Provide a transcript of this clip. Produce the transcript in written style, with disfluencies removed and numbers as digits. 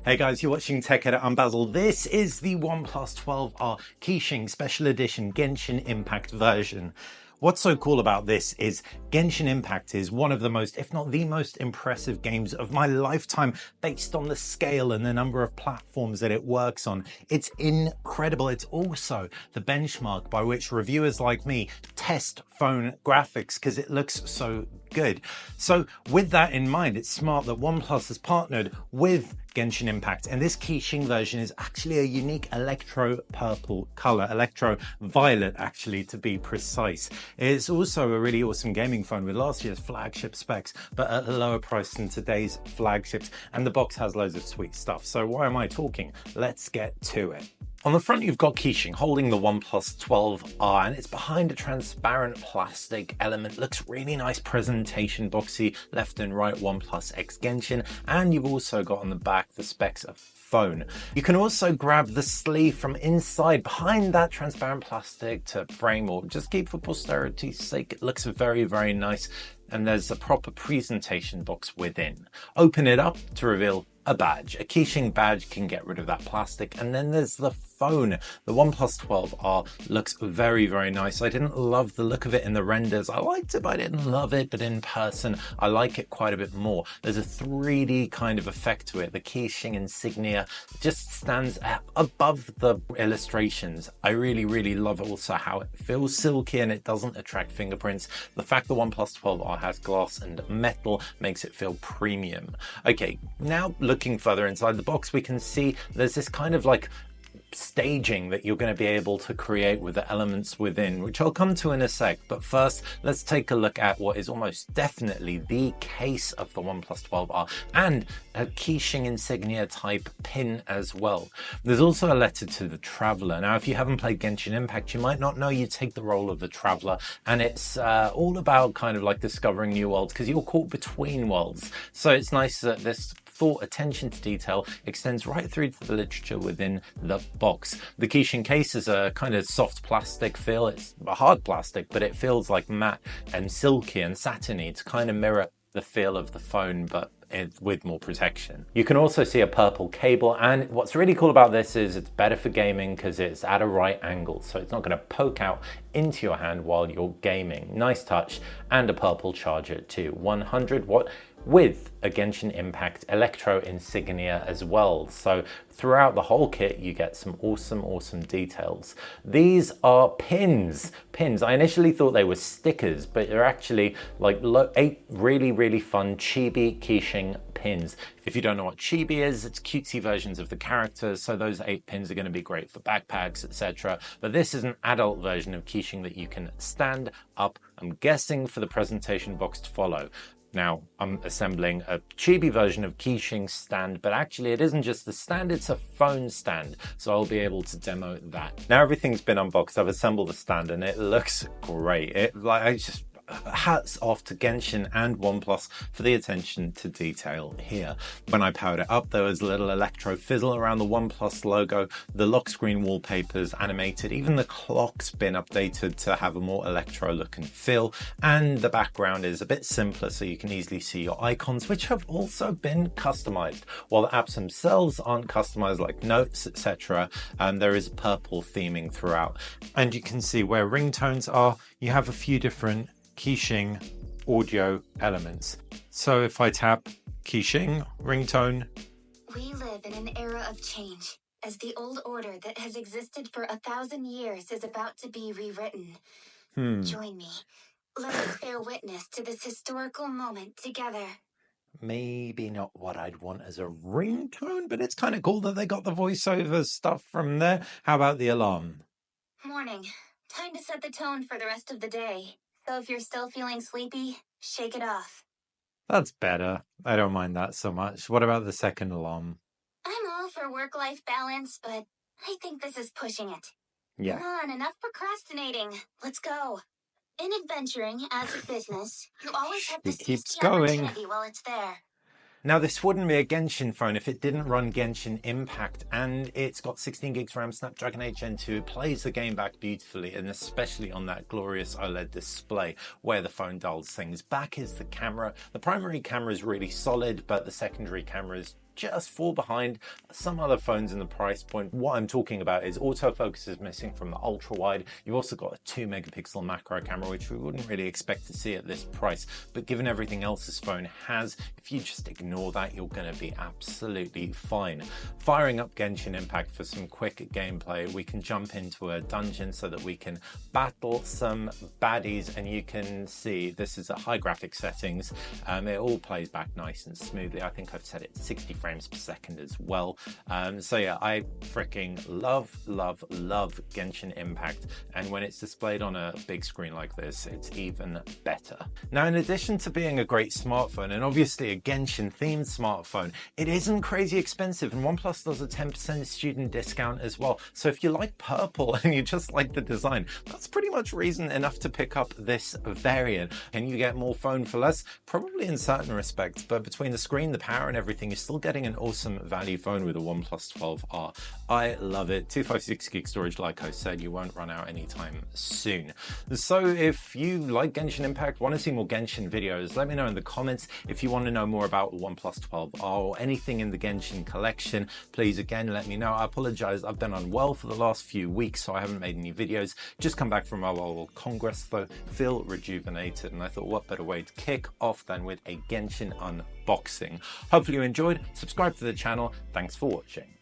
Hey guys, you're watching Tech Edit. I'm Basil. This is the OnePlus 12R Keyqing Special Edition Genshin Impact version. What's so cool about this is Genshin Impact is one of the most, if not the most impressive games of my lifetime based on the scale and the number of platforms that it works on. It's incredible. It's also the benchmark by which reviewers like me test phone graphics because it looks so good. So with that in mind, it's smart that OnePlus has partnered with Genshin Impact, and this Keqing version is actually a unique electro purple color, electro violet actually to be precise. It's also a really awesome gaming phone with last year's flagship specs, but at a lower price than today's flagships, and the box has loads of sweet stuff. So why am I talking? Let's get to it. On the front, you've got Keqing holding the OnePlus 12R, and it's behind a transparent plastic element. Looks really nice presentation, boxy left and right OnePlus X Genshin, and you've also got on the back the specs of phone. You can also grab the sleeve from inside behind that transparent plastic to frame or just keep for posterity's sake. It looks very, very nice, and there's a proper presentation box within. Open it up to reveal a badge. A Keqing badge can get rid of that plastic. And then there's the phone. The OnePlus 12R looks very, very nice. I didn't love the look of it in the renders. I liked it, but I didn't love it. But in person, I like it quite a bit more. There's a 3D kind of effect to it. The Keqing insignia just stands above the illustrations. I really, really love also how it feels silky and it doesn't attract fingerprints. The fact the OnePlus 12R has glass and metal makes it feel premium. Okay, now looking further inside the box, we can see there's this kind of like staging that you're going to be able to create with the elements within, which I'll come to in a sec. But first, let's take a look at what is almost definitely the case of the OnePlus 12R and a Keqing insignia type pin as well. There's also a letter to the traveler. Now, if you haven't played Genshin Impact, you might not know you take the role of the traveler, and it's all about kind of like discovering new worlds because you're caught between worlds. So it's nice that this thought, attention to detail extends right through to the literature within the box. The Keqing case is a kind of soft plastic feel. It's a hard plastic, but it feels like matte and silky and satiny to kind of mirror the feel of the phone, but with more protection. You can also see a purple cable, and what's really cool about this is it's better for gaming because it's at a right angle, so it's not going to poke out into your hand while you're gaming. Nice touch, and a purple charger too. 100 watt with a Genshin Impact electro insignia as well. So throughout the whole kit, you get some awesome details. These are pins. I initially thought they were stickers, but they're actually like 8 really fun chibi Keqing pins. If you don't know what chibi is, it's cutesy versions of the characters. So those 8 pins are going to be great for backpacks, etc. But this is an adult version of Keqing that you can stand up, I'm guessing, for the presentation box to follow. Now, I'm assembling a chibi version of Keqing stand, but actually it isn't just the stand, it's a phone stand. So I'll be able to demo that. Now everything's been unboxed, I've assembled the stand and it looks great. Hats off to Genshin and OnePlus for the attention to detail here. When I powered it up, there was a little electro fizzle around the OnePlus logo. The lock screen wallpaper's animated. Even the clock's been updated to have a more electro look and feel. And the background is a bit simpler, so you can easily see your icons, which have also been customized. While the apps themselves aren't customized like notes, etc., there is purple theming throughout. And you can see where ringtones are. You have a few different Keqing audio elements. So if I tap Keqing ringtone. We live in an era of change, as the old order that has existed for 1,000 years is about to be rewritten. Join me. Let us bear witness to this historical moment together. Maybe not what I'd want as a ringtone, but it's kind of cool that they got the voiceover stuff from there. How about the alarm? Morning. Time to set the tone for the rest of the day. So if you're still feeling sleepy, shake it off. That's better. I don't mind that so much. What about the second alarm? I'm all for work-life balance, but I think this is pushing it. Yeah. Come on, enough procrastinating. Let's go. In adventuring as a business, you always have to seize the opportunity while it's there. Now, this wouldn't be a Genshin phone if it didn't run Genshin Impact, and it's got 16 gigs RAM, Snapdragon 8 Gen 2. It plays the game back beautifully, and especially on that glorious OLED display where the phone dials things back is the camera. The primary camera is really solid, but the secondary camera is just fall behind some other phones in the price point. What I'm talking about is autofocus is missing from the ultra wide. You've also got a 2 megapixel macro camera, which we wouldn't really expect to see at this price, but given everything else this phone has, if you just ignore that, you're going to be absolutely fine. Firing up Genshin Impact for some quick gameplay, we can jump into a dungeon so that we can battle some baddies, and you can see this is at high graphic settings. It all plays back nice and smoothly. I think I've set it 60 frames per second as well. So yeah, I freaking love Genshin Impact, and when it's displayed on a big screen like this, it's even better. Now, in addition to being a great smartphone, and obviously a Genshin themed smartphone, it isn't crazy expensive, and OnePlus does a 10% student discount as well. So if you like purple and you just like the design, that's pretty much reason enough to pick up this variant. Can you get more phone for less? Probably in certain respects, but between the screen, the power and everything, you're still getting an awesome value phone with a OnePlus 12R. I love it. 256 gig storage, like I said, you won't run out anytime soon. So if you like Genshin Impact, want to see more Genshin videos, let me know in the comments. If you want to know more about OnePlus 12R or anything in the Genshin collection, please again let me know. I apologize, I've been unwell for the last few weeks, so I haven't made any videos. Just come back from Mobile World Congress, though, feel rejuvenated, and I thought what better way to kick off than with a Genshin unboxing. Hopefully you enjoyed. Subscribe to the channel. Thanks for watching.